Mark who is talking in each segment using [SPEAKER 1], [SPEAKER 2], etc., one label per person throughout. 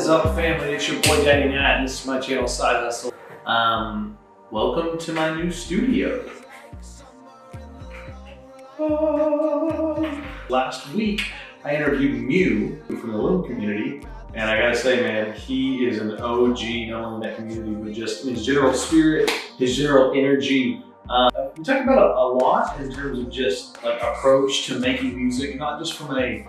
[SPEAKER 1] is up, family? It's your boy Daddy Nat, and this is my channel Side Hustle. Welcome to my new studio. Last week, I interviewed Mew from the LÜM community, and I gotta say, man, he is an OG, not only in that community, but just his general spirit, his general energy. We talk about a lot in terms of just like approach to making music, not just from an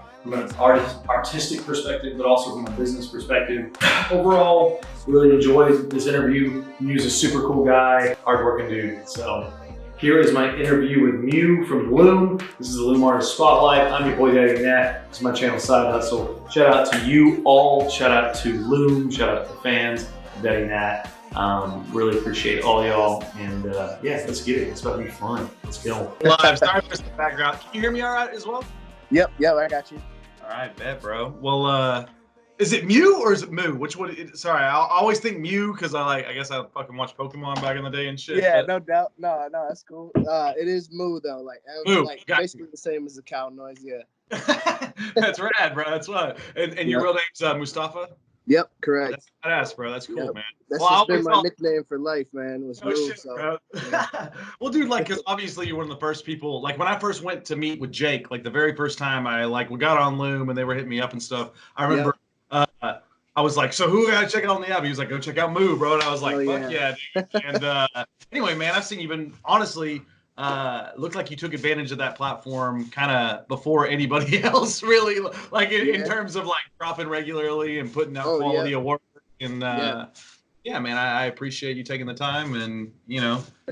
[SPEAKER 1] artistic perspective, but also from a business perspective. Overall, really enjoyed this interview. Mew's a super cool guy, hardworking dude. So here is my interview with Mew from LÜM. This is the LÜM Artist Spotlight. I'm your boy Daddy Nat. This is my channel Side Hustle. Shout out to you all. Shout out to LÜM. Shout out to the fans. Daddy Nat. Really appreciate all y'all, and yeah, let's get it. It's about to be fun. Let's go.
[SPEAKER 2] Live. Sorry for the background. Can you hear me all right as well?
[SPEAKER 3] Yep, I got you.
[SPEAKER 2] All right, bet, bro. Well, is it Mew or is it Moo? Which one? Sorry, I always think Mew because I guess I fucking watched Pokemon back in the day and shit.
[SPEAKER 3] Yeah,
[SPEAKER 2] but...
[SPEAKER 3] no doubt. No, that's cool. It is Moo though, like basically the same as the cow noise. Yeah.
[SPEAKER 2] That's rad, bro. That's what. And your real name's Mustafa?
[SPEAKER 3] Yep, correct.
[SPEAKER 2] That's badass, bro. That's cool, man.
[SPEAKER 3] That's just been my nickname for life, man. Was Moo.
[SPEAKER 2] Shit,
[SPEAKER 3] so.
[SPEAKER 2] Yeah. Well, dude, like, because obviously you're one of the first people. Like, when I first went to meet with Jake, like the very first time we got on LÜM and they were hitting me up and stuff. I remember I was like, "So who I check out on the app?" He was like, "Go check out Moo, bro." And I was like, "Fuck yeah, dude." And anyway, man, I've seen you been honestly. Looked like you took advantage of that platform kind of before anybody else, really, like in terms of like dropping regularly and putting out quality of work. And yeah, man, I appreciate you taking the time and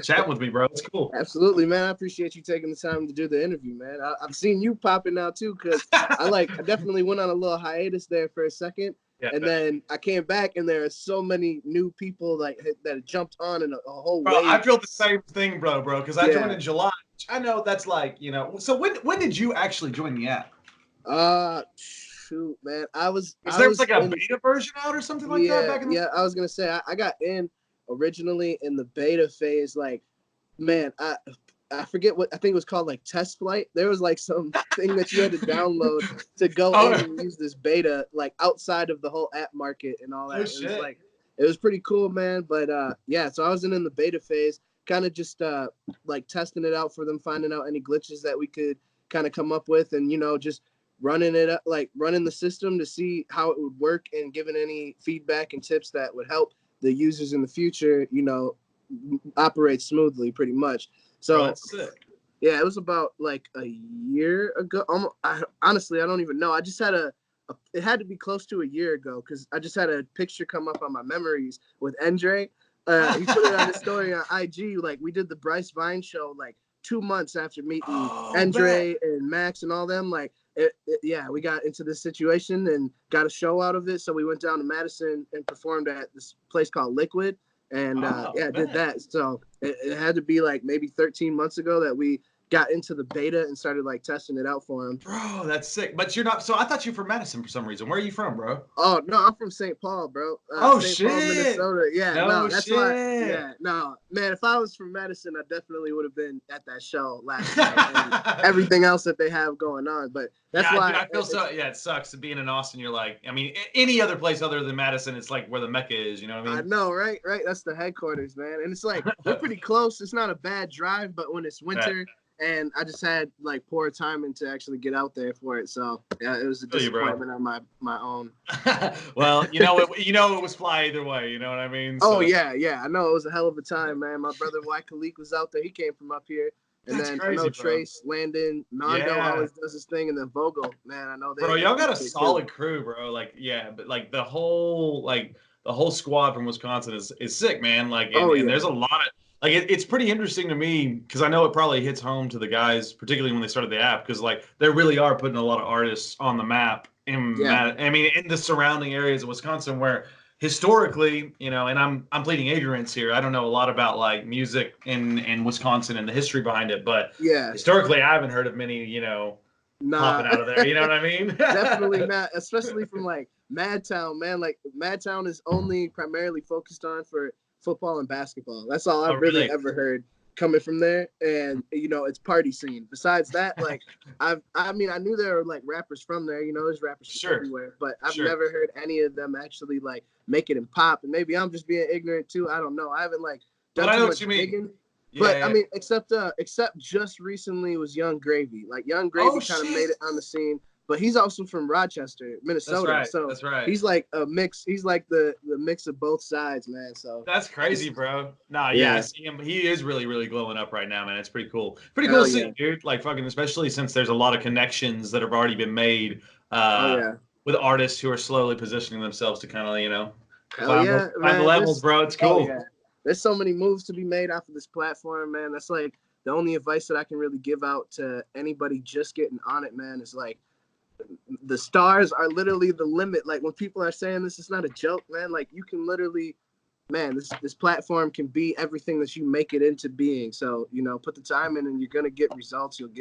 [SPEAKER 2] chatting with me, bro. It's cool.
[SPEAKER 3] Absolutely, man. I appreciate you taking the time to do the interview, man. I've seen you popping out too, because I definitely went on a little hiatus there for a second. And then I came back, and there are so many new people that jumped on in a whole
[SPEAKER 2] wave. I feel the same thing, bro, because I joined in July. I know that's like, So when did you actually join the app?
[SPEAKER 3] Shoot, man.
[SPEAKER 2] Is there like a beta version out or something like that back in the
[SPEAKER 3] I was gonna say I got in originally in the beta phase. Like, man, I forget what I think it was called, like Test Flight. There was like some thing that you had to download to go in and use this beta, like outside of the whole app market and all that. It was pretty cool, man. But so I was in the beta phase, kind of just like testing it out for them, finding out any glitches that we could kind of come up with, and just running it up, like running the system to see how it would work and giving any feedback and tips that would help the users in the future, operate smoothly, pretty much. So
[SPEAKER 2] that's sick.
[SPEAKER 3] Yeah, it was about like a year ago. Honestly, I don't even know. I just had it had to be close to a year ago, because I just had a picture come up on my memories with Andre. He put it on his story on IG. Like, we did the Bryce Vine show like 2 months after meeting Andre and Max and all them. Like, we got into this situation and got a show out of it. So we went down to Madison and performed at this place called Liquid. And did that. So it had to be like maybe 13 months ago that we got into the beta and started like testing it out for him.
[SPEAKER 2] Bro, that's sick. But you're not. So I thought you were from Madison for some reason. Where are you from, bro?
[SPEAKER 3] Oh no, I'm from St. Paul, bro. St. Paul, Minnesota. Yeah, that's why. Yeah, no, man. If I was from Madison, I definitely would have been at that show last night and everything else that they have going on. But that's why
[SPEAKER 2] dude, I feel so. Yeah, it sucks being in Austin. You're like, I mean, any other place other than Madison, it's like where the Mecca is. You know what I mean?
[SPEAKER 3] I know, right? That's the headquarters, man. And it's like we're pretty close. It's not a bad drive, but when it's winter. And I just had like poor timing to actually get out there for it, so yeah, it was a disappointment on my own.
[SPEAKER 2] Well, it was fly either way. You know what I mean?
[SPEAKER 3] So. Oh yeah, I know it was a hell of a time, man. My brother White Khalik was out there. He came from up here, and then crazy, I know Trace, Landon, Nando always does his thing, and then Vogel, man. I know they. Bro,
[SPEAKER 2] y'all got a solid crew, bro. Like, but like the whole squad from Wisconsin is sick, man. Like, and there's a lot of. Like, it's pretty interesting to me, because I know it probably hits home to the guys, particularly when they started the app, because like they really are putting a lot of artists on the map in the surrounding areas of Wisconsin, where historically, and I'm pleading ignorance here. I don't know a lot about like music in Wisconsin and the history behind it, but historically I haven't heard of many, popping out of there. You know what I mean?
[SPEAKER 3] Definitely not, especially from like Madtown, man. Like, Madtown is only primarily focused on for football and basketball. That's all I've really ever heard. coming from there, and you know, it's party scene. Besides that, like I mean, I knew there were like rappers from there. You know, there's rappers from
[SPEAKER 2] Sure.
[SPEAKER 3] everywhere, but I've
[SPEAKER 2] Sure.
[SPEAKER 3] never heard any of them actually like make it in pop. And maybe I'm just being ignorant too. I don't know. I haven't like
[SPEAKER 2] But
[SPEAKER 3] done
[SPEAKER 2] I
[SPEAKER 3] too
[SPEAKER 2] know
[SPEAKER 3] much
[SPEAKER 2] what you mean.
[SPEAKER 3] digging.
[SPEAKER 2] Yeah,
[SPEAKER 3] But
[SPEAKER 2] yeah.
[SPEAKER 3] I mean, except just recently was Young Gravy. Like Young
[SPEAKER 2] Oh,
[SPEAKER 3] Gravy kind of
[SPEAKER 2] shit.
[SPEAKER 3] made it on the scene, but he's also from Rochester, Minnesota.
[SPEAKER 2] That's right.
[SPEAKER 3] So
[SPEAKER 2] That's right.
[SPEAKER 3] he's like a mix. He's like the mix of both sides, man. So
[SPEAKER 2] That's crazy, bro. Nah, yeah, I see him. He is really, really glowing up right now, man. It's pretty cool. Pretty cool
[SPEAKER 3] Hell
[SPEAKER 2] to see,
[SPEAKER 3] yeah.
[SPEAKER 2] dude. Like fucking, especially since there's a lot of connections that have already been made
[SPEAKER 3] Oh yeah.
[SPEAKER 2] with artists who are slowly positioning themselves to kind of, you know,
[SPEAKER 3] Hell yeah,
[SPEAKER 2] find the
[SPEAKER 3] man.
[SPEAKER 2] levels, bro. It's
[SPEAKER 3] Oh
[SPEAKER 2] cool.
[SPEAKER 3] yeah. There's so many moves to be made off of this platform, man. That's like the only advice that I can really give out to anybody just getting on it, man, is like the stars are literally the limit. Like when people are saying this, it's not a joke, man. Like you can literally, man, this platform can be everything that you make it into being. So, you know, put the time in and you're gonna get results. You'll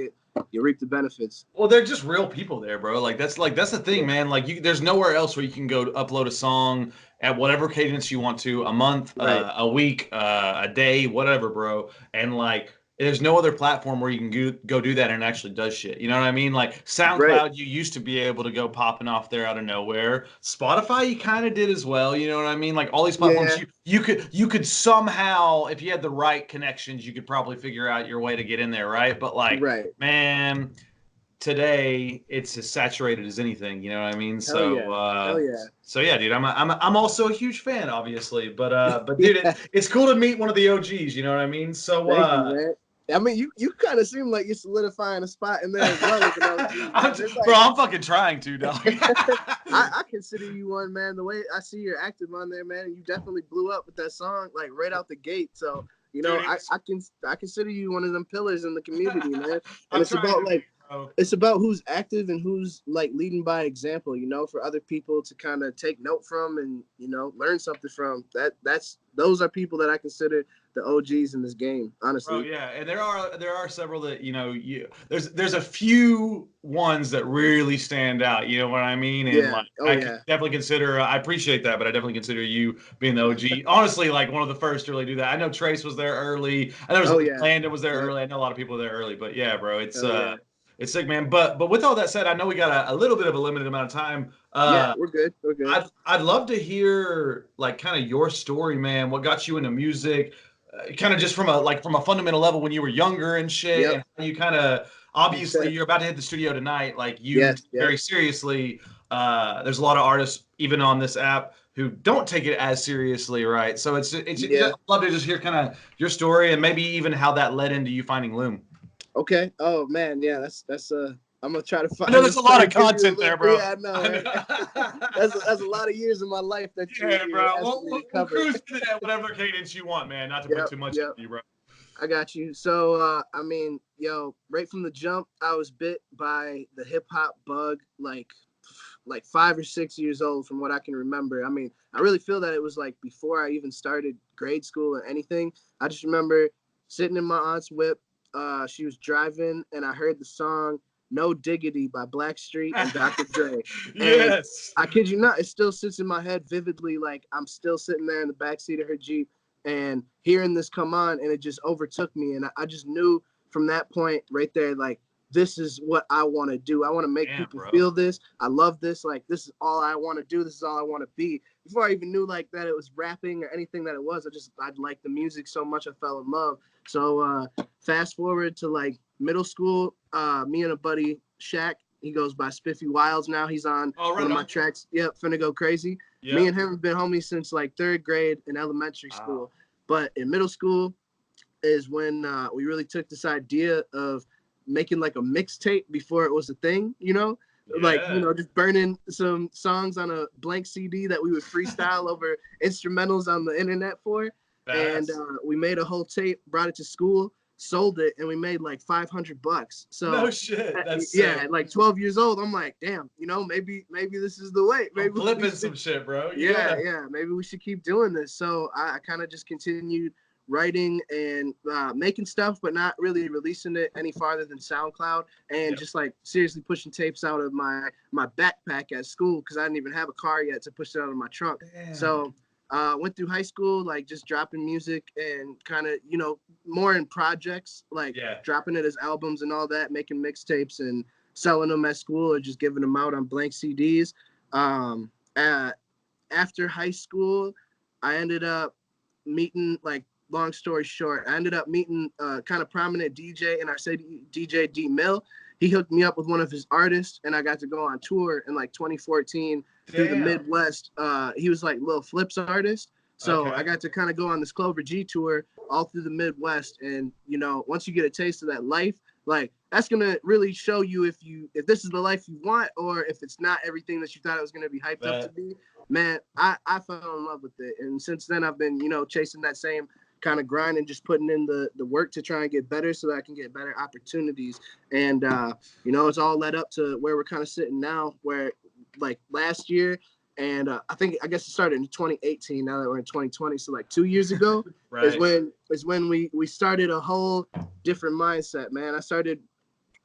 [SPEAKER 3] reap the benefits.
[SPEAKER 2] Well, they're just real people there, bro. That's the thing, man. Like there's nowhere else where you can go to upload a song at whatever cadence you want to, a month,
[SPEAKER 3] Right.
[SPEAKER 2] a week, a day, whatever, bro. And like, there's no other platform where you can go do that and it actually does shit. You know what I mean? Like SoundCloud,
[SPEAKER 3] Right.
[SPEAKER 2] you used to be able to go popping off there out of nowhere. Spotify, you kind of did as well. You know what I mean? Like all these platforms,
[SPEAKER 3] Yeah.
[SPEAKER 2] you could somehow, if you had the right connections, you could probably figure out your way to get in there, right? But like,
[SPEAKER 3] Right.
[SPEAKER 2] man, today it's as saturated as anything. You know what I mean?
[SPEAKER 3] Hell yeah. Hell yeah.
[SPEAKER 2] So yeah, dude, I'm also a huge fan, obviously. But dude,
[SPEAKER 3] Yeah.
[SPEAKER 2] it's cool to meet one of the OGs. You know what I mean? So
[SPEAKER 3] Thank you, man. I mean, you kind of seem like you're solidifying a spot in there as well. As an OG,
[SPEAKER 2] bro, I'm fucking trying to, dog.
[SPEAKER 3] I consider you one, man. The way I see you're active on there, man, you definitely blew up with that song like right out the gate. So you know,
[SPEAKER 2] Dude,
[SPEAKER 3] I consider you one of them pillars in the community, man. And it's
[SPEAKER 2] trying
[SPEAKER 3] about
[SPEAKER 2] to
[SPEAKER 3] like
[SPEAKER 2] be, bro.
[SPEAKER 3] it's about who's active and who's like leading by example, you know, for other people to kind of take note from and, you know, learn something from. Those are people that I consider the OGs in this game, honestly.
[SPEAKER 2] Oh yeah, and there are several that there's a few ones that really stand out. You know what I mean? And
[SPEAKER 3] Yeah.
[SPEAKER 2] like
[SPEAKER 3] Oh
[SPEAKER 2] I
[SPEAKER 3] yeah.
[SPEAKER 2] definitely consider I appreciate that, but I definitely consider you being the OG. Honestly, like one of the first to really do that. I know Trace was there early. I know Landon was there early. I know a lot of people there early, but yeah, bro, it's sick, man. But with all that said, I know we got a little bit of a limited amount of time.
[SPEAKER 3] Yeah, we're good. We're good.
[SPEAKER 2] I'd love to hear like kind of your story, man. What got you into music? Kind of just from a fundamental level when you were younger and shit,
[SPEAKER 3] Yep.
[SPEAKER 2] and how you kind of obviously you're about to hit the studio tonight. Like you very seriously. There's a lot of artists even on this app who don't take it as seriously, right? So it's I'd love to just hear kind of your story and maybe even how that led into you finding LÜM.
[SPEAKER 3] Okay. Oh man, yeah, that's I'm gonna try to find.
[SPEAKER 2] I know there's a lot of content there, bro.
[SPEAKER 3] Yeah, I know. Right? that's a lot of years of my life that
[SPEAKER 2] bro. We'll cruise to that whatever cadence you want, man. Not to put too much into you, bro.
[SPEAKER 3] I got you. So I mean, yo, right from the jump, I was bit by the hip hop bug, like 5 or 6 years old, from what I can remember. I mean, I really feel that it was like before I even started grade school or anything. I just remember sitting in my aunt's whip. She was driving, and I heard the song "No Diggity" by Blackstreet and Dr. Dre.
[SPEAKER 2] Yes.
[SPEAKER 3] And I kid you not, it still sits in my head vividly. Like I'm still sitting there in the backseat of her Jeep and hearing this come on, and it just overtook me. And I just knew from that point right there, like, this is what I want to do. I want to make people feel this. I love this. Like, this is all I want to do. This is all I want to be. Before I even knew like that it was rapping or anything that it was, I'd like the music so much I fell in love. So fast forward to like middle school, me and a buddy, Shaq, he goes by Spiffy Wilds now. He's on one of my tracks. Yep, Finna Go Crazy. Yep. Me and him have been homies since like 3rd grade in elementary school. But in middle school is when we really took this idea of making like a mixtape before it was a thing, you know? Like, you know, just burning some songs on a blank CD that we would freestyle over instrumentals on the internet for. And we made a whole tape, brought it to school, sold it, and we made like $500. So
[SPEAKER 2] no shit. That's
[SPEAKER 3] sick. Like 12 years old, I'm like, damn, you know, maybe this is the way. Maybe
[SPEAKER 2] flipping some shit, bro.
[SPEAKER 3] Yeah. Maybe we should keep doing this. So I kind of just continued writing and making stuff, but not really releasing it any farther than SoundCloud, and just like seriously pushing tapes out of my backpack at school because I didn't even have a car yet to push it out of my trunk. Damn. So Went through high school, like just dropping music and kind of, you know, more in projects, like dropping it as albums and all that, making mixtapes and selling them at school or just giving them out on blank CDs. After high school, I ended up meeting, like, long story short, I ended up meeting kind of prominent DJ in our city, DJ D Mill. He hooked me up with one of his artists, and I got to go on tour in like 2014 through the Midwest. He was like Lil Flip's artist. So I got to kind of go on this Clover G tour all through the Midwest. And, you know, once you get a taste of that life, like, that's going to really show you if this is the life you want, or if it's not everything that you thought it was going to be hyped up to be. Man, I fell in love with it. And since then, I've been, you know, chasing that same kind of grind and just putting in the work to try and get better so that I can get better opportunities. And, you know, it's all led up to where we're kind of sitting now, where like last year, and I guess it started in 2018. Now that we're in 2020, so like 2 years ago is when we started a whole different mindset, man. I started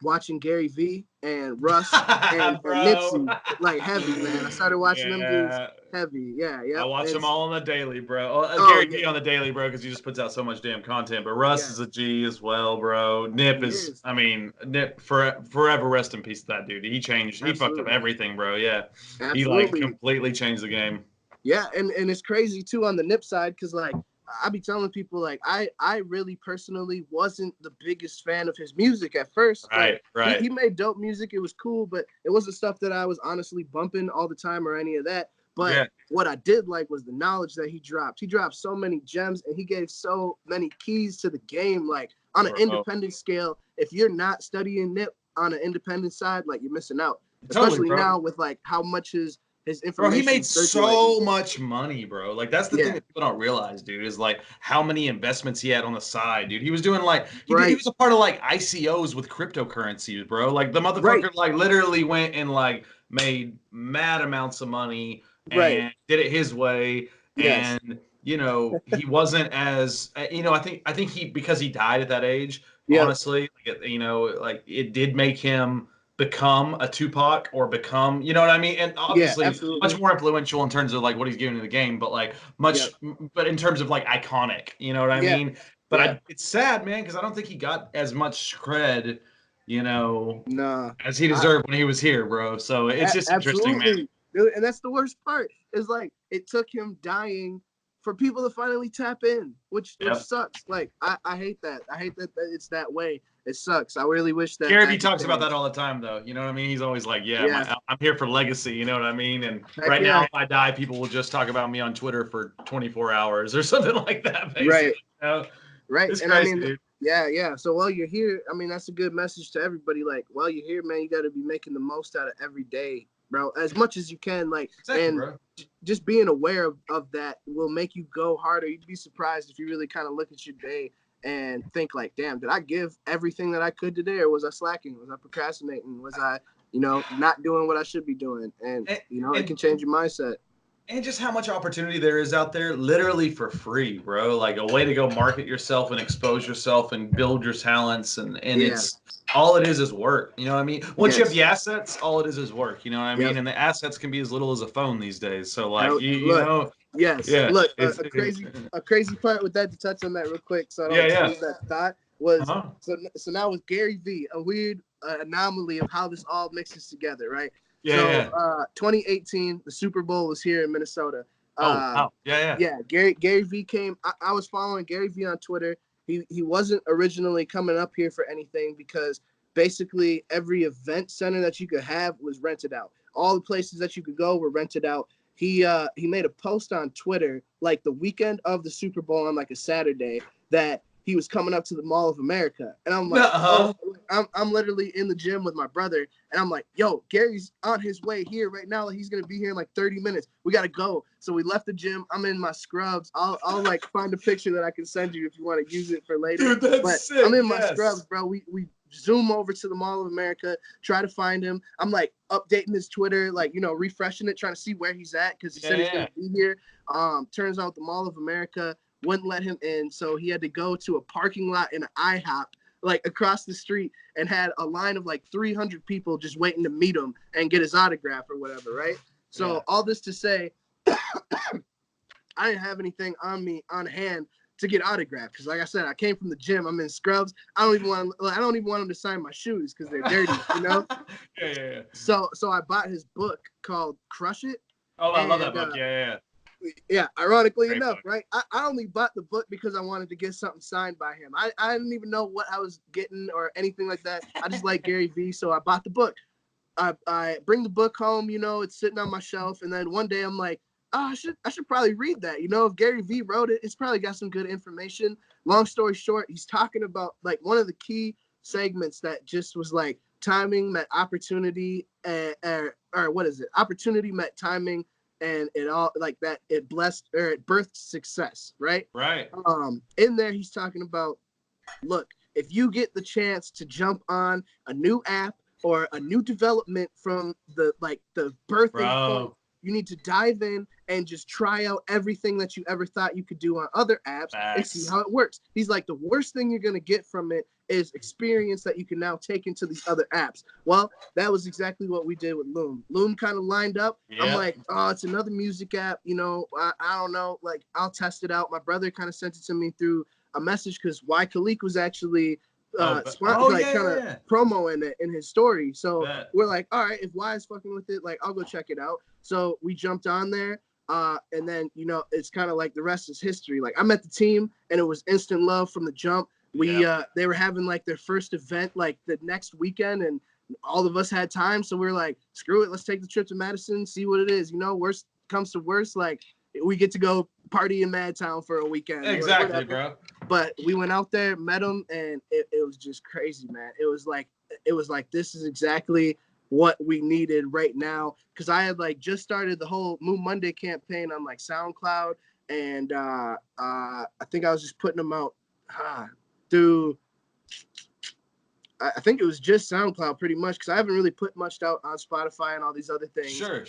[SPEAKER 3] watching Gary V and Russ and Nipsey, like, heavy, man. I started watching them dudes heavy. Yeah.
[SPEAKER 2] I watch them all on the daily, bro. Gary V on the daily, bro, because he just puts out so much damn content. But Russ is a G as well, bro. Nip is. I mean, Nip, forever rest in peace to that dude. He changed. He fucked up everything, bro. Yeah. Absolutely. He, like, completely changed the game.
[SPEAKER 3] Yeah, and it's crazy, too, on the Nip side, because, like, I be telling people, like, I really personally wasn't the biggest fan of his music at first.
[SPEAKER 2] Right.
[SPEAKER 3] He made dope music. It was cool, but it wasn't stuff that I was honestly bumping all the time or any of that. But what I did like was the knowledge that he dropped. He dropped so many gems, and he gave so many keys to the game. Like, on an independent scale, if you're not studying Nip on an independent side, like, you're missing out. Especially now with, like, how much his information.
[SPEAKER 2] Bro, he made so much money, bro. Like, that's the thing that people don't realize, dude, is like how many investments he had on the side, dude. He was doing like he was a part of like ICOs with cryptocurrencies, bro. Like, the motherfucker like literally went and like made mad amounts of money and did it his way. And you know, he wasn't as you know, I think he, because he died at that age, honestly, like, you know, like, it did make him become a Tupac or become, you know what I mean? And obviously much more influential in terms of like what he's giving to the game, but like but in terms of like iconic, you know what I mean? But it's sad, man, because I don't think he got as much cred, you know, as he deserved when he was here, bro. So it's just interesting, man.
[SPEAKER 3] And that's the worst part, is like, it took him dying for people to finally tap in, which sucks. Like, I hate that. I hate that it's that way. It sucks. I really wish that.
[SPEAKER 2] Gary Vee talks about that all the time, though. You know what I mean? He's always like, I'm here for legacy. You know what I mean? And now, if I die, people will just talk about me on Twitter for 24 hours or something like that. Basically.
[SPEAKER 3] Right.
[SPEAKER 2] You know?
[SPEAKER 3] Right.
[SPEAKER 2] It's
[SPEAKER 3] and
[SPEAKER 2] crazy,
[SPEAKER 3] I mean,
[SPEAKER 2] dude.
[SPEAKER 3] Yeah. So while you're here, I mean, that's a good message to everybody. Like, while you're here, man, you got to be making the most out of every day, bro, as much as you can. Like, just being aware of that will make you go harder. You'd be surprised if you really kind of look at your day and think like, damn, did I give everything that I could today, or was I slacking? Was I procrastinating? Was I, you know, not doing what I should be doing? And you know, it can change your mindset.
[SPEAKER 2] And just how much opportunity there is out there, literally for free, bro. Like, a way to go market yourself and expose yourself and build your talents. And it's all it is work. You know what I mean? Once you have the assets, all it is work. You know what I mean? And the assets can be as little as a phone these days. So like, you know.
[SPEAKER 3] Yes. Yeah. Look, a crazy part with that, to touch on that real quick, so I don't lose that thought, was so now with Gary V, a weird anomaly of how this all mixes together, right? 2018, the Super Bowl was here in Minnesota. Gary V came. I was following Gary V on Twitter. He wasn't originally coming up here for anything, because basically every event center that you could have was rented out. All the places that you could go were rented out. He made a post on Twitter like the weekend of the Super Bowl on like a Saturday that he was coming up to the Mall of America. And I'm like, I'm literally in the gym with my brother, and I'm like, yo, Gary's on his way here right now. He's going to be here in like 30 minutes. We got to go. So we left the gym. I'm in my scrubs. I'll like find a picture that I can send you if you want to use it for later.
[SPEAKER 2] Dude, that's sick.
[SPEAKER 3] I'm in my scrubs, bro. We zoom over to the Mall of America, try to find him. I'm like updating his Twitter, like, you know, refreshing it, trying to see where he's at, because he said he's going to be here. Turns out the Mall of America wouldn't let him in, so he had to go to a parking lot in an IHOP, like across the street, and had a line of like 300 people just waiting to meet him and get his autograph or whatever, right? So all this to say, I didn't have anything on me on hand to get autographed because, like I said, I came from the gym. I'm in scrubs. I don't even want them to sign my shoes because they're dirty, you know.
[SPEAKER 2] Yeah.
[SPEAKER 3] So I bought his book called Crush It.
[SPEAKER 2] Oh, I love that book.
[SPEAKER 3] Yeah. Ironically
[SPEAKER 2] Great
[SPEAKER 3] enough,
[SPEAKER 2] book.
[SPEAKER 3] right? I only bought the book because I wanted to get something signed by him. I didn't even know what I was getting or anything like that. I just like Gary Vee, so I bought the book. I bring the book home, you know, it's sitting on my shelf, and then one day I'm like, oh, I should probably read that. You know, if Gary Vee wrote it, it's probably got some good information. Long story short, he's talking about like one of the key segments that just was like timing met opportunity, or what is it? Opportunity met timing, and it all like that. It birthed success, right?
[SPEAKER 2] Right.
[SPEAKER 3] In there, he's talking about, look, if you get the chance to jump on a new app or a new development from the birthing point, you need to dive in and just try out everything that you ever thought you could do on other apps and see how it works. He's like, the worst thing you're going to get from it is experience that you can now take into these other apps. Well, that was exactly what we did with LÜM. LÜM kind of lined up. Yeah. I'm like, oh, it's another music app. You know, I don't know. Like, I'll test it out. My brother kind of sent it to me through a message because Khalik was actually promoing it in his story. So we're like, all right, if Y is fucking with it, like, I'll go check it out. So we jumped on there. And then, you know, it's kind of like the rest is history. Like, I met the team and it was instant love from the jump. They were having like their first event like the next weekend, and all of us had time. So we were like, screw it, let's take the trip to Madison, see what it is. You know, worst comes to worst, like we get to go party in Madtown for a weekend.
[SPEAKER 2] Exactly, bro.
[SPEAKER 3] But we went out there, met them, and it was just crazy, man. It was like this is exactly what we needed right now, because I had like just started the whole Moon Monday campaign on like SoundCloud, and I think I was just putting them out through, I think it was just SoundCloud pretty much, because I haven't really put much out on Spotify and all these other things.
[SPEAKER 2] Sure.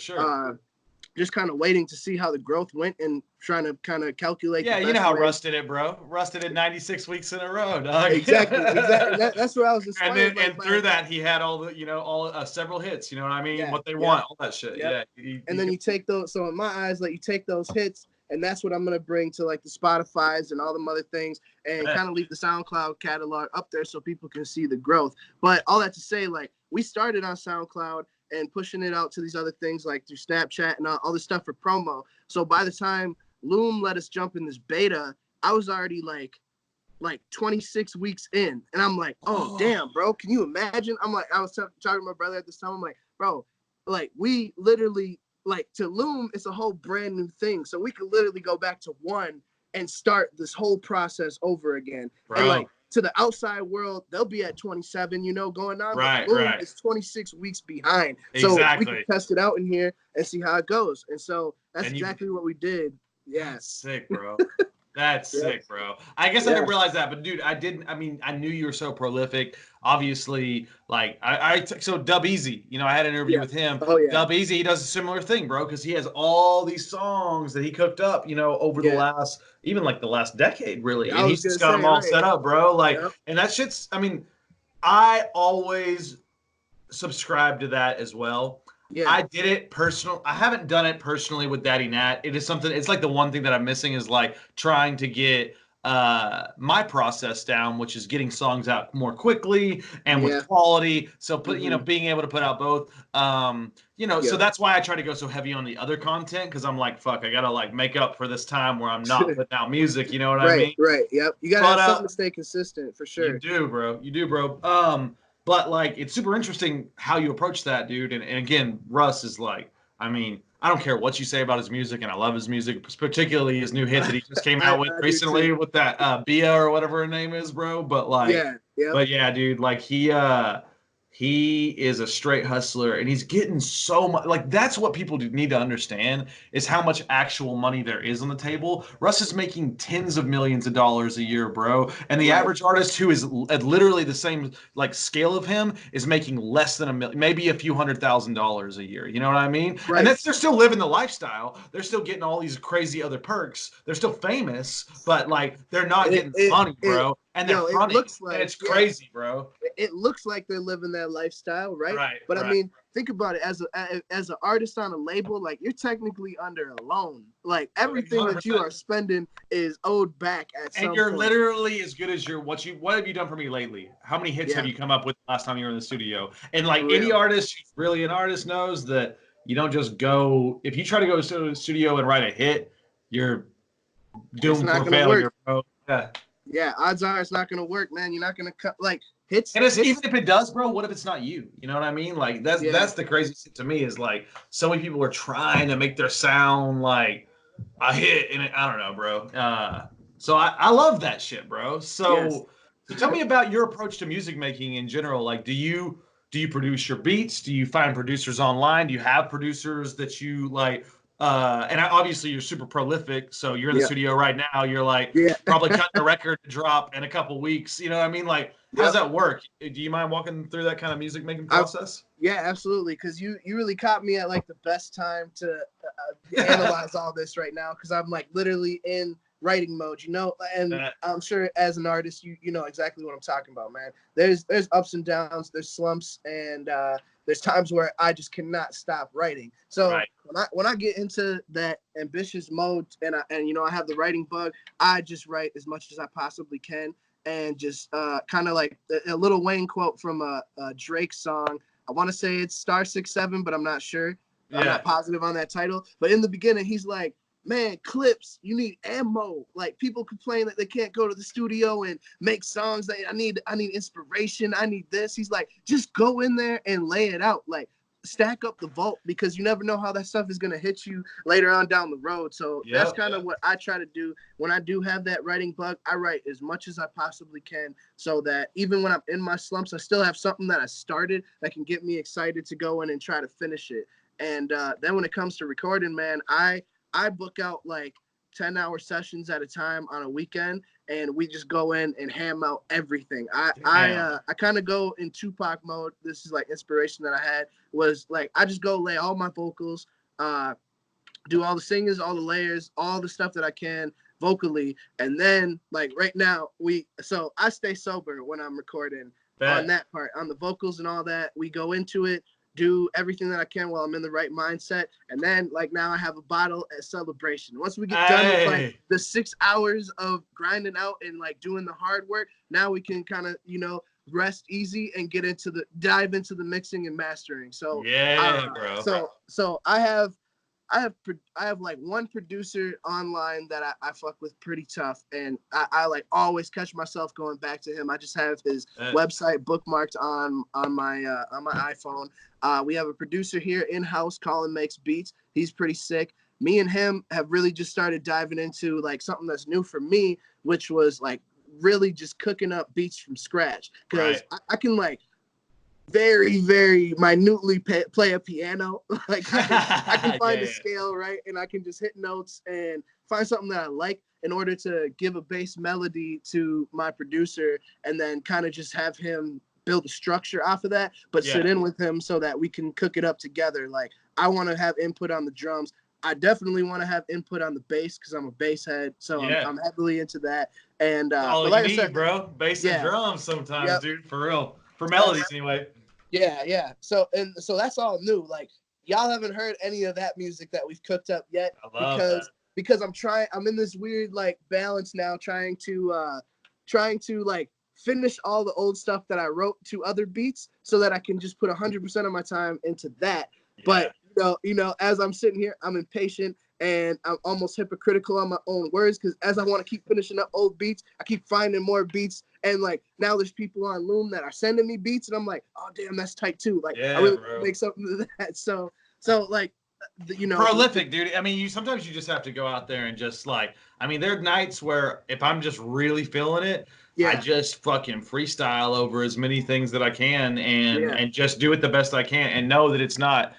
[SPEAKER 3] Just kind of waiting to see how the growth went and trying to kind of calculate.
[SPEAKER 2] Yeah, you know how Russ did it, bro. Russ did it 96 weeks in a row, dog.
[SPEAKER 3] Exactly. That's what I was inspired by.
[SPEAKER 2] And through that, he had all the, you know, several hits. You know what I mean? What they want, all that shit.
[SPEAKER 3] Yep. Yeah. And then you take those. So in my eyes, like, you take those hits, and that's what I'm gonna bring to like the Spotify's and all them other things, and kind of leave the SoundCloud catalog up there so people can see the growth. But all that to say, like, we started on SoundCloud and pushing it out to these other things like through Snapchat and all this stuff for promo. So by the time LÜM let us jump in this beta, I was already like 26 weeks in, and I'm like, oh damn, bro, can you imagine? I'm like, I was talking to my brother at this time. I'm like, bro, like, we literally, like, to LÜM, it's a whole brand new thing. So we could literally go back to one and start this whole process over again. Bro. And like, to the outside world, they'll be at 27, you know, going on.
[SPEAKER 2] Right.
[SPEAKER 3] It's 26 weeks behind. So we can test it out in here and see how it goes. And so that's exactly what we did. Yeah.
[SPEAKER 2] Sick, bro. That's sick, bro. I guess I didn't realize that, but dude, I knew you were so prolific. Obviously, like, so Dub Easy, you know, I had an interview with him.
[SPEAKER 3] Oh, yeah.
[SPEAKER 2] Dub Easy, he does a similar thing, bro, because he has all these songs that he cooked up, you know, over the last, even like the last decade, really. And he's just got them all set up, bro. Like, and that shit's, I mean, I always subscribe to that as well. Yeah. I did it personal. I haven't done it personally with Daddy Nat. It is something, it's like the one thing that I'm missing is like trying to get my process down, which is getting songs out more quickly and with quality. So you know, being able to put out both, you know, so that's why I try to go so heavy on the other content. Cause I'm like, fuck, I gotta like make up for this time where I'm not putting out music. You know what I mean?
[SPEAKER 3] Right. Yep. You gotta have something to stay consistent for sure.
[SPEAKER 2] You do, bro. But like, it's super interesting how you approach that, dude. And again, Russ is like, I mean, I don't care what you say about his music, and I love his music, particularly his new hit that he just came out with recently with that Bia or whatever her name is, bro. But like, but yeah, dude, like he is a straight hustler, and he's getting so much. Like, that's what people need to understand is how much actual money there is on the table. Russ is making tens of millions of dollars a year, bro. And the average artist who is at literally the same like scale of him is making less than $1 million, maybe a few $100,000 a year. You know what I mean? Right. And they're still living the lifestyle. They're still getting all these crazy other perks. They're still famous, but like they're not getting money, bro. and they're
[SPEAKER 3] it
[SPEAKER 2] funny.
[SPEAKER 3] looks like
[SPEAKER 2] And it's crazy, bro.
[SPEAKER 3] it looks like they're living that lifestyle, right?
[SPEAKER 2] Right.
[SPEAKER 3] But
[SPEAKER 2] right.
[SPEAKER 3] I mean, think about it, as an artist on a label, like you're technically under a loan. Like everything that you
[SPEAKER 2] 100%.
[SPEAKER 3] are spending is owed back at some
[SPEAKER 2] And you're
[SPEAKER 3] point.
[SPEAKER 2] literally as good as what have you done for me lately? How many hits have you come up with last time you were in the studio? And like any artist who's really an artist knows that you don't just go, if you try to go to the studio and write a hit, you're doomed for failure, bro. Yeah.
[SPEAKER 3] Yeah, odds are it's not gonna work, man. You're not gonna cut like hits.
[SPEAKER 2] And even if it does, bro, what if it's not you? You know what I mean? Like that's the crazy shit to me is like so many people are trying to make their sound like a hit, and I don't know, bro. So I love that shit, bro. So tell me about your approach to music making in general. Like, do you produce your beats? Do you find producers online? Do you have producers that you like? And obviously you're super prolific, so you're in the studio right now. You're like probably cutting a record to drop in a couple weeks. You know what I mean? Like, how does that work? Do you mind walking through that kind of music making process?
[SPEAKER 3] Yeah, absolutely. Because you really caught me at like the best time to analyze all this right now. Because I'm like literally in writing mode, you know. And I'm sure as an artist, you know exactly what I'm talking about, man. There's ups and downs, there's slumps, and there's times where I just cannot stop writing. So when I get into that ambitious mode and you know I have the writing bug, I just write as much as I possibly can. And just kind of like a Lil Wayne quote from a Drake song. I want to say it's Star 67, but I'm not sure. I'm not positive on that title. But in the beginning, he's like, man, clips, you need ammo. Like people complain that they can't go to the studio and make songs. That I need inspiration. I need this. He's like, just go in there and lay it out. Like stack up the vault, because you never know how that stuff is going to hit you later on down the road. So that's kind of what I try to do when I do have that writing bug. I write as much as I possibly can, so that even when I'm in my slumps, I still have something that I started that can get me excited to go in and try to finish it. And then when it comes to recording, man, I book out like 10-hour sessions at a time on a weekend, and we just go in and ham out everything. I kind of go in Tupac mode. This is like inspiration that I had, was like I just go lay all my vocals, do all the singers, all the layers, all the stuff that I can vocally, and then like right now so I stay sober when I'm recording on that part, on the vocals and all that. We go into it, do everything that I can while I'm in the right mindset. And then like now I have a bottle at celebration. Once we get done with like the 6 hours of grinding out and like doing the hard work, now we can kind of, you know, rest easy and dive into the mixing and mastering. So bro. So I have like one producer online that I fuck with pretty tough, and I like always catch myself going back to him. I just have his website bookmarked on my iPhone. We have a producer here in-house, Colin Makes Beats. He's pretty sick. Me and him have really just started diving into like something that's new for me, which was like really just cooking up beats from scratch, because I can like very, very minutely play a piano. Like I can find a scale, right? And I can just hit notes and find something that I like in order to give a bass melody to my producer, and then kind of just have him build a structure off of that, but sit in with him so that we can cook it up together. Like I want to have input on the drums. I definitely want to have input on the bass, because I'm a bass head, so I'm heavily into that. And
[SPEAKER 2] all
[SPEAKER 3] like
[SPEAKER 2] you
[SPEAKER 3] I said,
[SPEAKER 2] need, bro, bass and drums sometimes, dude, for real, for melodies anyway.
[SPEAKER 3] Yeah. So that's all new. Like y'all haven't heard any of that music that we've cooked up yet, because I'm in this weird like balance now, trying to like finish all the old stuff that I wrote to other beats, so that I can just put 100% of my time into that. But you know, as I'm sitting here, I'm impatient and I'm almost hypocritical on my own words, because as I want to keep finishing up old beats, I keep finding more beats. And like now there's people on Loom that are sending me beats, and I'm like, oh damn, that's tight too. Like I really want to make something of that. So like, you know,
[SPEAKER 2] prolific, dude. I mean, sometimes you just have to go out there and just like, I mean, there are nights where if I'm just really feeling it, I just fucking freestyle over as many things that I can, and just do it the best I can, and know that it's not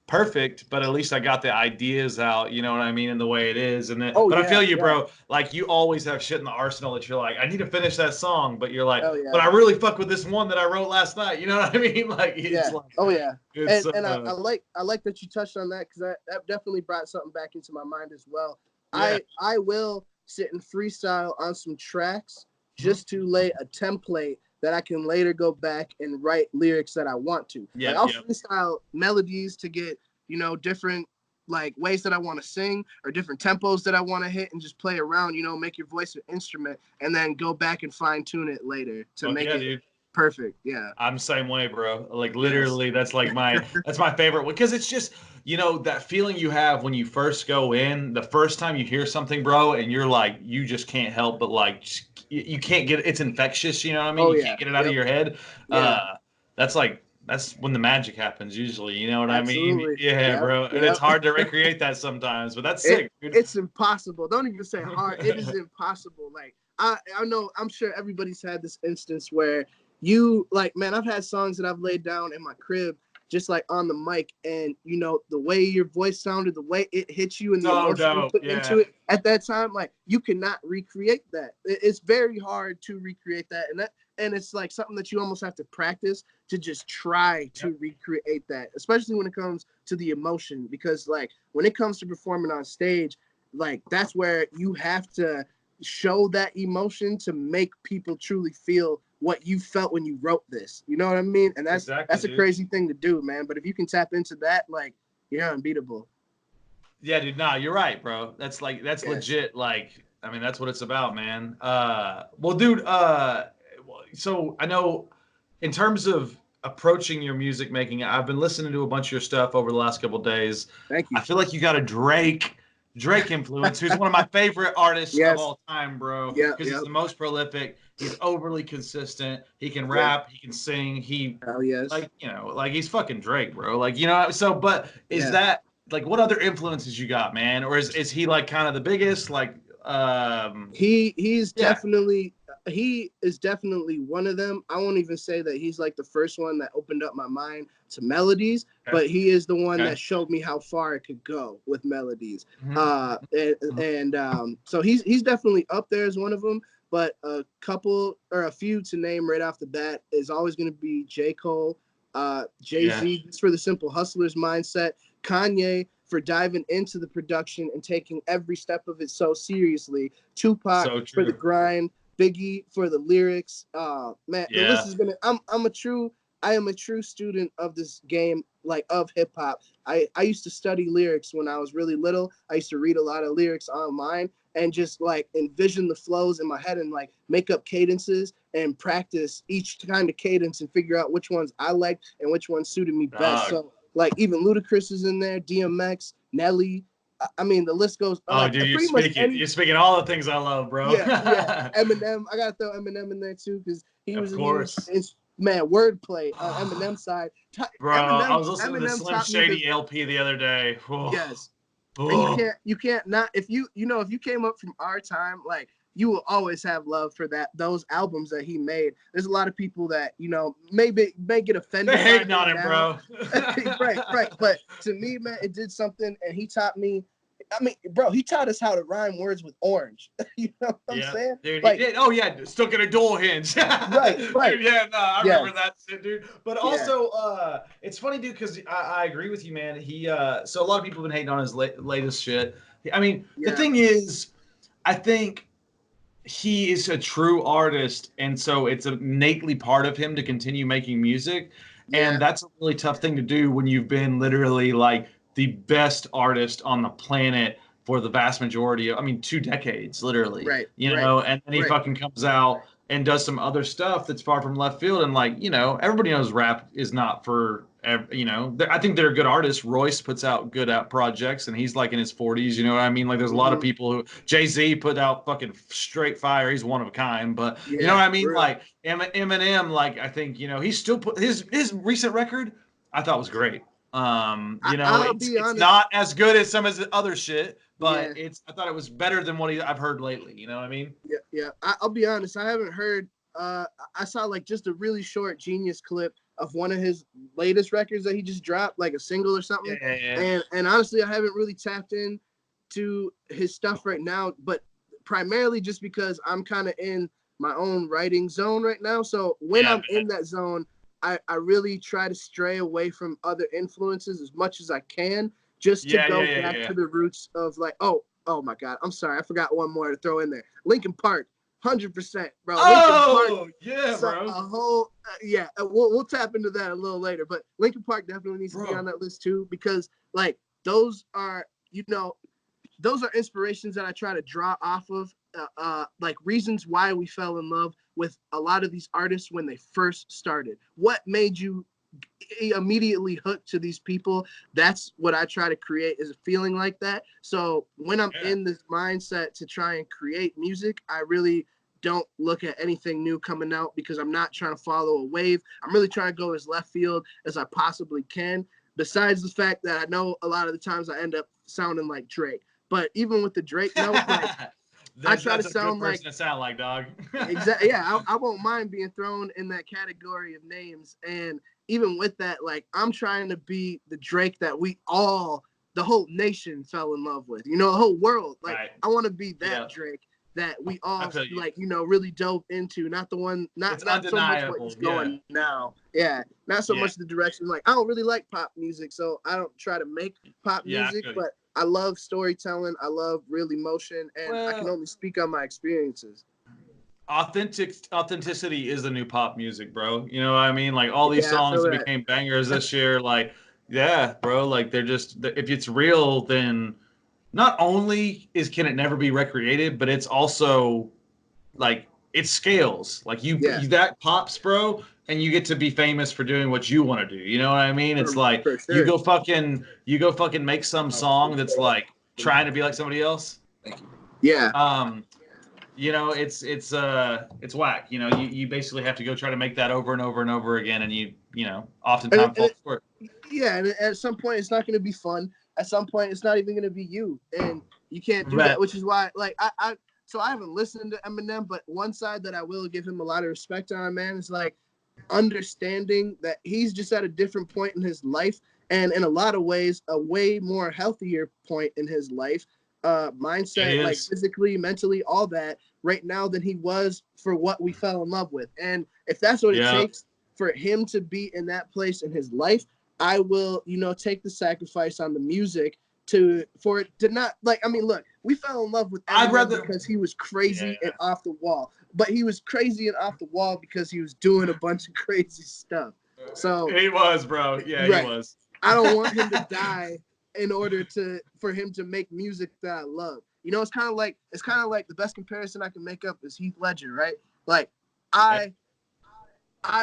[SPEAKER 2] perfect, but at least I got the ideas out, you know what I mean, and the way it is. And then, I feel you, bro. Like you always have shit in the arsenal that you're like, I need to finish that song, but you're like, but I really fuck with this one that I wrote last night. You know what I mean? Like, it's like,
[SPEAKER 3] and I like that you touched on that, because that definitely brought something back into my mind as well. I will sit and freestyle on some tracks just to lay a template that I can later go back and write lyrics that I want to.
[SPEAKER 2] Yeah,
[SPEAKER 3] like I'll
[SPEAKER 2] yeah.
[SPEAKER 3] freestyle melodies to get, you know, different like ways that I want to sing or different tempos that I want to hit and just play around, you know, make your voice an instrument and then go back and fine tune it later to make it
[SPEAKER 2] dude.
[SPEAKER 3] perfect. Yeah.
[SPEAKER 2] I'm the same way, bro. Like literally, that's like that's my favorite one because it's just, you know, that feeling you have when you first go in, the first time you hear something, bro, and you're like, you just can't help but like, you can't get it. It's infectious. You know what I mean?
[SPEAKER 3] Oh,
[SPEAKER 2] You
[SPEAKER 3] yeah.
[SPEAKER 2] can't get it out of your head.
[SPEAKER 3] Yeah.
[SPEAKER 2] That's when the magic happens usually. You know what I mean?
[SPEAKER 3] Absolutely.
[SPEAKER 2] Yeah,
[SPEAKER 3] Yep,
[SPEAKER 2] bro. And
[SPEAKER 3] yep.
[SPEAKER 2] it's hard to recreate that sometimes, but that's sick, dude.
[SPEAKER 3] It's impossible. Don't even say hard. It is impossible. Like I know, I'm sure everybody's had this instance where you like, man, I've had songs that I've laid down in my crib just like on the mic, and you know the way your voice sounded, the way it hit you, and the emotion you put into it at that time, like you cannot recreate that. It's very hard to recreate that, and it's like something that you almost have to practice to just try to recreate that, especially when it comes to the emotion, because like when it comes to performing on stage, like that's where you have to show that emotion to make people truly feel what you felt when you wrote this. You know what I mean? And that's a crazy thing to do, man. But if you can tap into that, like you're unbeatable.
[SPEAKER 2] Yeah, dude. Nah, you're right, bro. That's legit. Like, I mean, that's what it's about, man. Well, dude. So I know, in terms of approaching your music making, I've been listening to a bunch of your stuff over the last couple of days.
[SPEAKER 3] Thank you.
[SPEAKER 2] I feel like you got a Drake influence, who's one of my favorite artists of all time, bro.
[SPEAKER 3] Yeah,
[SPEAKER 2] because he's the most prolific. He's overly consistent. He can rap. He can sing. Like, you know, like he's fucking Drake, bro. Like, you know. So, but is that like what other influences you got, man? Or is he like kind of the biggest? Like,
[SPEAKER 3] he's definitely one of them. I won't even say that he's like the first one that opened up my mind to melodies, but he is the one that showed me how far it could go with melodies. So he's definitely up there as one of them. But a couple or a few to name right off the bat is always going to be J. Cole, Jay-Z, just for the simple hustler's mindset, Kanye for diving into the production and taking every step of it so seriously, Tupac for the grind, Biggie for the lyrics. Man, the list is gonna. I am a true student of this game, like of hip hop. I used to study lyrics when I was really little. I used to read a lot of lyrics online and just like envision the flows in my head and like make up cadences and practice each kind of cadence and figure out which ones I liked and which ones suited me best. So like even Ludacris is in there, DMX, Nelly. I mean, the list goes.
[SPEAKER 2] Oh, dude, you're speaking all the things I love, bro.
[SPEAKER 3] Yeah. Eminem. I gotta throw Eminem in there too because he was a huge wordplay on Eminem's side.
[SPEAKER 2] Bro, I was listening to the Slim Shady LP the other day. Whoa.
[SPEAKER 3] Yes. And you can't not if you came up from our time, like you will always have love for those albums that he made. There's a lot of people that, you know, may get offended.
[SPEAKER 2] They're hating on him, bro.
[SPEAKER 3] right. But to me, man, it did something, and he taught me. I mean, bro, he taught us how to rhyme words with orange. You know what I'm saying?
[SPEAKER 2] Dude, like, he did. Oh yeah, stuck in a door hinge.
[SPEAKER 3] right.
[SPEAKER 2] Dude, I remember that shit, dude. But also, it's funny, dude, because I agree with you, man. So a lot of people have been hating on his latest shit. I mean, the thing is, I think he is a true artist, and so it's innately part of him to continue making music. And that's a really tough thing to do when you've been literally like the best artist on the planet for the vast majority of, 2 decades, literally.
[SPEAKER 3] Right.
[SPEAKER 2] You know, and then he fucking comes out and does some other stuff that's far from left field. And like, you know, everybody knows rap is not for, you know, I think they're good artists. Royce puts out good projects, and he's like in his 40s. You know what I mean? Like, there's a lot of people who Jay-Z put out fucking straight fire. He's one of a kind. But you know what I mean? Like Eminem, like I think, you know, he still put his recent record I thought was great. You know, it's not as good as some of the other shit, but I thought it was better than what I've heard lately. You know what I mean?
[SPEAKER 3] Yeah. I'll be honest. I haven't heard. I saw like just a really short Genius clip of one of his latest records that he just dropped, like a single or something. And honestly, I haven't really tapped in to his stuff right now, but primarily just because I'm kind of in my own writing zone right now. So when I'm in that zone, I really try to stray away from other influences as much as I can, just to go back to the roots of like, oh my God, I'm sorry, I forgot one more to throw in there. Linkin Park. 100%, bro.
[SPEAKER 2] Oh,
[SPEAKER 3] Linkin Park,
[SPEAKER 2] yeah,
[SPEAKER 3] so
[SPEAKER 2] bro.
[SPEAKER 3] a whole yeah. We'll tap into that a little later, but Linkin Park definitely needs to be
[SPEAKER 2] Bro.
[SPEAKER 3] on that list too, because like those are those are inspirations that I try to draw off of, like reasons why we fell in love with a lot of these artists when they first started. What made you immediately hooked to these people? That's what I try to create, is a feeling like that. So when I'm in this mindset to try and create music, I really don't look at anything new coming out, because I'm not trying to follow a wave. I'm really trying to go as left field as I possibly can. Besides the fact that I know a lot of the times I end up sounding like Drake. But even with the Drake note, like I try to sound like
[SPEAKER 2] to sound like, dog.
[SPEAKER 3] exactly. Yeah, I won't mind being thrown in that category of names. And even with that, like I'm trying to be the Drake that we all, the whole nation, fell in love with. The whole world. Like
[SPEAKER 2] Right.
[SPEAKER 3] I want to be that
[SPEAKER 2] Yeah.
[SPEAKER 3] Drake that we all
[SPEAKER 2] feel you.
[SPEAKER 3] like, really dove into. Not the one, not
[SPEAKER 2] It's
[SPEAKER 3] so much what
[SPEAKER 2] undeniable,
[SPEAKER 3] he's going now. Yeah, not so
[SPEAKER 2] Yeah.
[SPEAKER 3] much the direction. Like I don't really like pop music, so I don't try to make pop
[SPEAKER 2] Yeah, I
[SPEAKER 3] music,
[SPEAKER 2] feel you.
[SPEAKER 3] but I love storytelling. I love real emotion, and I can
[SPEAKER 2] Well,
[SPEAKER 3] only speak on my experiences.
[SPEAKER 2] authenticity is the new pop music, bro. You know what I mean? Like all these
[SPEAKER 3] Yeah, I
[SPEAKER 2] songs
[SPEAKER 3] feel
[SPEAKER 2] that
[SPEAKER 3] that.
[SPEAKER 2] became bangers this year, like, yeah, bro, like they're just, if it's real, then not only can it never be recreated, but it's also like it scales. Like
[SPEAKER 3] Yeah.
[SPEAKER 2] that pops, bro, and you get to be famous for doing what you want to do. You know what I mean? It's like
[SPEAKER 3] For sure.
[SPEAKER 2] you go fucking make some song that's like trying to be like somebody else.
[SPEAKER 3] Yeah.
[SPEAKER 2] It's whack. You basically have to go try to make that over and over and over again, and oftentimes
[SPEAKER 3] And
[SPEAKER 2] fall short.
[SPEAKER 3] Yeah, and at some point it's not going to be fun. At some point it's not even going to be you, and you can't do that. Which is why, like, so I haven't listened to Eminem, but one side that I will give him a lot of respect on, man, is like understanding that he's just at a different point in his life, and in a lot of ways a way more healthier point in his life, mindset, like physically, mentally, all that right now than he was for what we fell in love with. And if that's what it takes for him to be in that place in his life, I will, take the sacrifice on the music for it to not, like, I mean, look, we fell in love with Eminem because he was crazy and off the wall, but he was crazy and off the wall because he was doing a bunch of crazy stuff. So
[SPEAKER 2] he was, bro. Yeah,
[SPEAKER 3] right.
[SPEAKER 2] He was.
[SPEAKER 3] I don't want him to die in order for him to make music that I love. It's kind of like the best comparison I can make up is Heath Ledger, right? Like I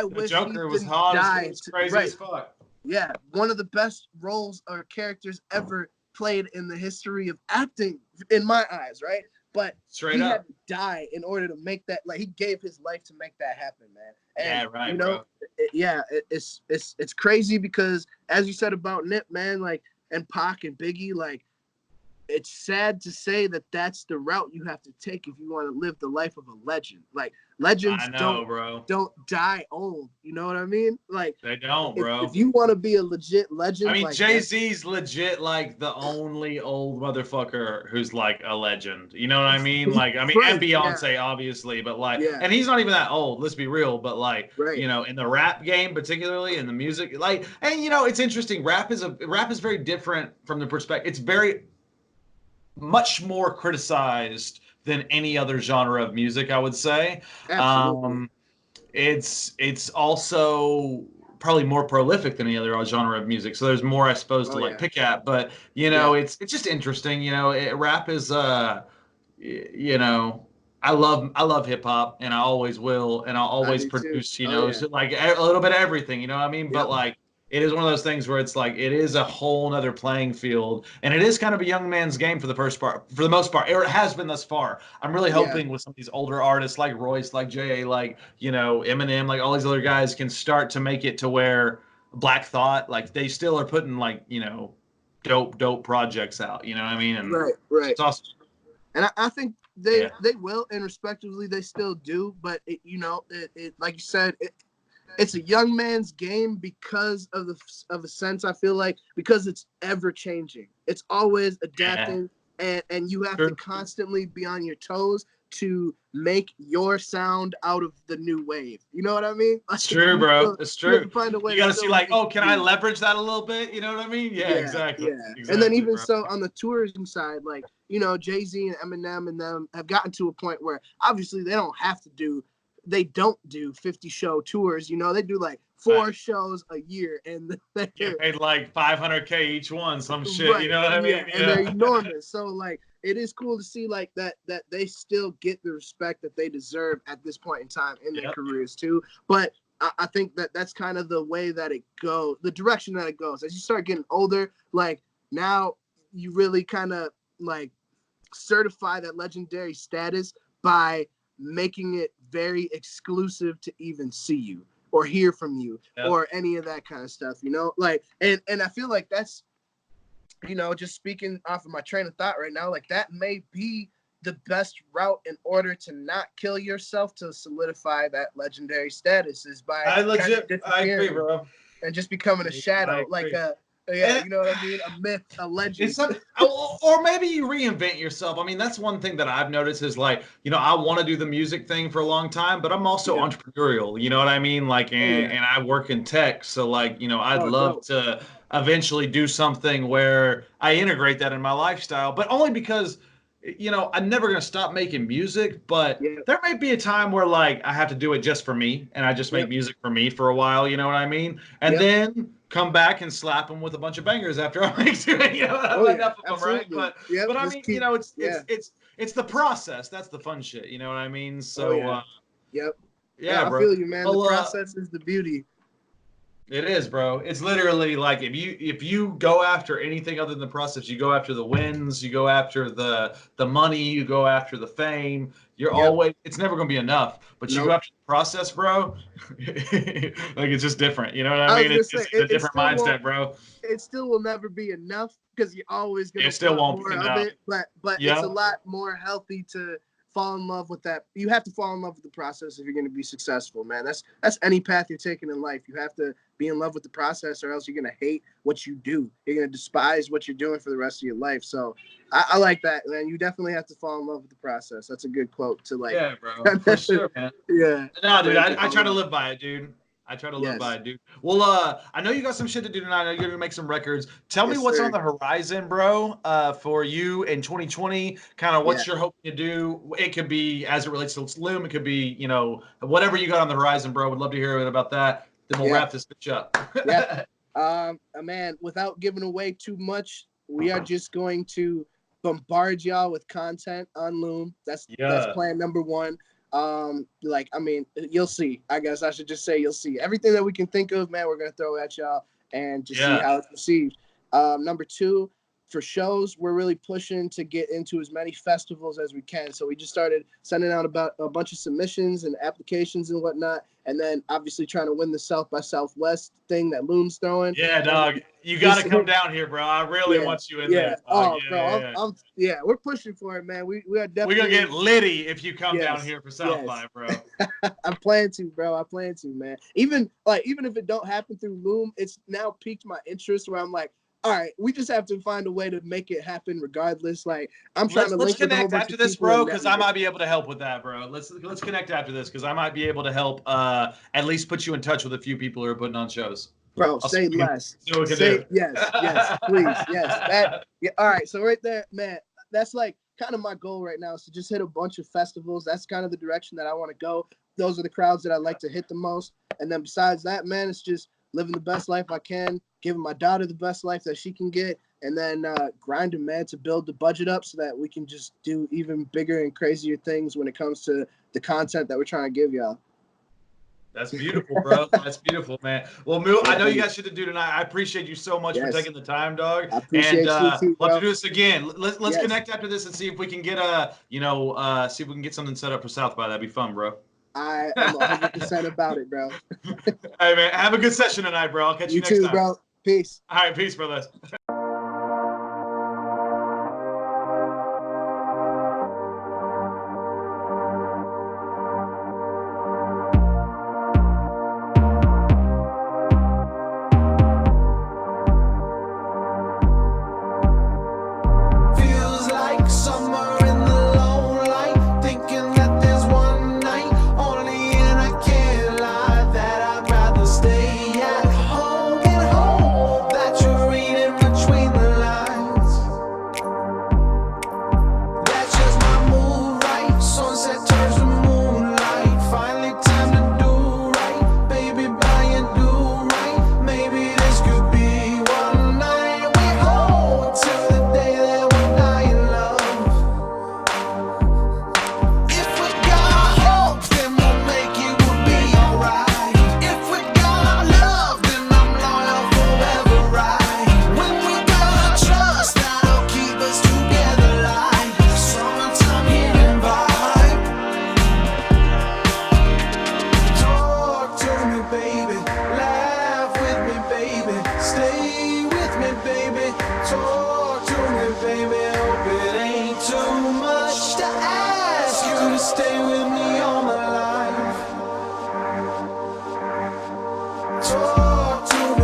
[SPEAKER 3] wish
[SPEAKER 2] Joker
[SPEAKER 3] Heath
[SPEAKER 2] was
[SPEAKER 3] didn't
[SPEAKER 2] hot
[SPEAKER 3] die.
[SPEAKER 2] as crazy as fuck.
[SPEAKER 3] Yeah, one of the best roles or characters ever played in the history of acting, in my eyes, right? But he had to die in order to make that. Like he gave his life to make that happen, man. And,
[SPEAKER 2] bro.
[SPEAKER 3] It's crazy because, as you said about Nip, man, like, and Pac and Biggie, like, it's sad to say that that's the route you have to take if you want to live the life of a legend. Like legends don't die old. You know what I mean? Like
[SPEAKER 2] they don't, bro.
[SPEAKER 3] If you want to be a legit legend,
[SPEAKER 2] I mean,
[SPEAKER 3] like
[SPEAKER 2] Jay-Z's legit like the only old motherfucker who's like a legend. You know what I mean? Like, I mean, and Beyonce obviously, but like, and he's not even that old. Let's be real. But like, in the rap game, particularly in the music, like, and it's interesting. Rap is very different from the perspective. It's very much more criticized than any other genre of music, I would say.
[SPEAKER 3] Absolutely.
[SPEAKER 2] It's also probably more prolific than any other genre of music, so there's more, I suppose, to pick at. But it's just interesting. Rap is I love hip hop, and I always will, and I'll always produce like a little bit of everything. You know what I mean? But like, it is one of those things where it's like it is a whole nother playing field, and it is kind of a young man's game for the most part. It has been thus far. I'm really hoping with some of these older artists like Royce, like Jay, like Eminem, like all these other guys can start to make it to where Black Thought, like they still are putting like dope projects out. You know what I mean? And
[SPEAKER 3] right.
[SPEAKER 2] It's awesome.
[SPEAKER 3] And I think they will, and respectively they still do. But it like you said, it's a young man's game because of a sense, I feel like, because it's ever changing. It's always adapting, and you have to constantly be on your toes to make your sound out of the new wave. You know what I mean?
[SPEAKER 2] It's true, bro. It's true.
[SPEAKER 3] You have to find a way.
[SPEAKER 2] You got to see like, oh, can I leverage that a little bit? You know what I mean? Yeah, exactly.
[SPEAKER 3] Yeah.
[SPEAKER 2] Exactly,
[SPEAKER 3] and then even
[SPEAKER 2] bro.
[SPEAKER 3] so on the tourism side, like, you know, Jay-Z and Eminem and them have gotten to a point where obviously they don't do 50 show tours. You know, they do like 4 shows a year, and they're
[SPEAKER 2] paid like $500K each one, some shit. Right. You know what I mean?
[SPEAKER 3] Yeah, and they're enormous. So like, it is cool to see like that they still get the respect that they deserve at this point in time in their careers too. But I think that's kind of the way that it goes, the direction that it goes. As you start getting older, like now you really kind of like certify that legendary status by making it very exclusive to even see you or hear from you or any of that kind of stuff, you know, like, and I feel like that's, you know, just speaking off of my train of thought right now, like that may be the best route in order to not kill yourself to solidify that legendary status is by
[SPEAKER 2] I agree, bro.
[SPEAKER 3] And just becoming a shadow, like you know what I mean? A myth, a legend.
[SPEAKER 2] Or maybe you reinvent yourself. I mean, that's one thing that I've noticed is like, you know, I want to do the music thing for a long time, but I'm also entrepreneurial. You know what I mean? Like, and I work in tech. So like, you know, I'd love to eventually do something where I integrate that in my lifestyle, but only because, you know, I'm never going to stop making music, but there may be a time where like I have to do it just for me and I just make music for me for a while. You know what I mean? And then come back and slap them with a bunch of bangers after I make it. You know, enough of them, right? But I mean, you know, it's the process. That's the fun shit. You know what I mean? So,
[SPEAKER 3] yeah,
[SPEAKER 2] bro.
[SPEAKER 3] I feel you, man. The process is the beauty.
[SPEAKER 2] It is, bro. It's literally like if you go after anything other than the process, you go after the wins, you go after the money, you go after the fame. You're always, it's never gonna be enough. But you go after the process, bro. Like it's just different. You know what I mean? It's just a different mindset, bro.
[SPEAKER 3] It still will never be enough because you're always gonna
[SPEAKER 2] still won't be enough.
[SPEAKER 3] But it's a lot more healthy to fall in love with that. You have to fall in love with the process if you're going to be successful, man. That's any path you're taking in life. You have to be in love with the process or else you're going to hate what you do. You're going to despise what you're doing for the rest of your life. So I like that, man. You definitely have to fall in love with the process. That's a good quote to like.
[SPEAKER 2] Yeah, bro. For sure, man.
[SPEAKER 3] Yeah.
[SPEAKER 2] No, dude, I try to live by it, dude. I try to live by it, dude. Well, I know you got some shit to do tonight. I know you're going to make some records. Tell me what's on the horizon, bro, for you in 2020. Kind of what you're hoping to do. It could be as it relates to LÜM. It could be, you know, whatever you got on the horizon, bro. Would love to hear a bit about that. Then we'll wrap this bitch up.
[SPEAKER 3] Man, without giving away too much, we are just going to bombard y'all with content on LÜM. That's plan number 1. Like, I mean, you'll see. I guess I should just say you'll see. Everything that we can think of, man, we're gonna throw at y'all and just see how it's received. Number 2, for shows, we're really pushing to get into as many festivals as we can. So we just started sending out about a bunch of submissions and applications and whatnot. And then obviously trying to win the South by Southwest thing that LÜM's throwing.
[SPEAKER 2] Yeah, dog. You got to come down here, bro. I really want you in there.
[SPEAKER 3] Oh, bro. We're pushing for it, man. We are definitely.
[SPEAKER 2] We're going to get litty if you come down here for South by, bro.
[SPEAKER 3] I plan to, bro. I plan to, man. Even if it don't happen through LÜM, it's now piqued my interest where I'm like, all right, we just have to find a way to make it happen regardless. Like, I'm trying to
[SPEAKER 2] let's connect after this, bro, because I might be able to help with that, bro. Let's connect after this because I might be able to help at least put you in touch with a few people who are putting on shows.
[SPEAKER 3] Bro, say less. Yes, please, yes. All right, so right there, man, that's like kind of my goal right now is to just hit a bunch of festivals. That's kind of the direction that I want to go. Those are the crowds that I like to hit the most. And then besides that, man, it's just living the best life I can, giving my daughter the best life that she can get, and then grinding, man, to build the budget up so that we can just do even bigger and crazier things when it comes to the content that we're trying to give y'all.
[SPEAKER 2] That's beautiful, bro. That's beautiful, man. Well, Moo, I know you got shit to do tonight. I appreciate you so much for taking the time, dog.
[SPEAKER 3] I appreciate you too, bro.
[SPEAKER 2] Love to do this again. Let's connect after this and see if we can get see if we can get something set up for South by. That'd be fun, bro.
[SPEAKER 3] I am 100% about it, bro.
[SPEAKER 2] Hey, man, have a good session tonight, bro. I'll catch you next time.
[SPEAKER 3] You too, bro. Peace.
[SPEAKER 2] All right, peace, brother.
[SPEAKER 4] Feels like summer in the lone light, thinking stay with me.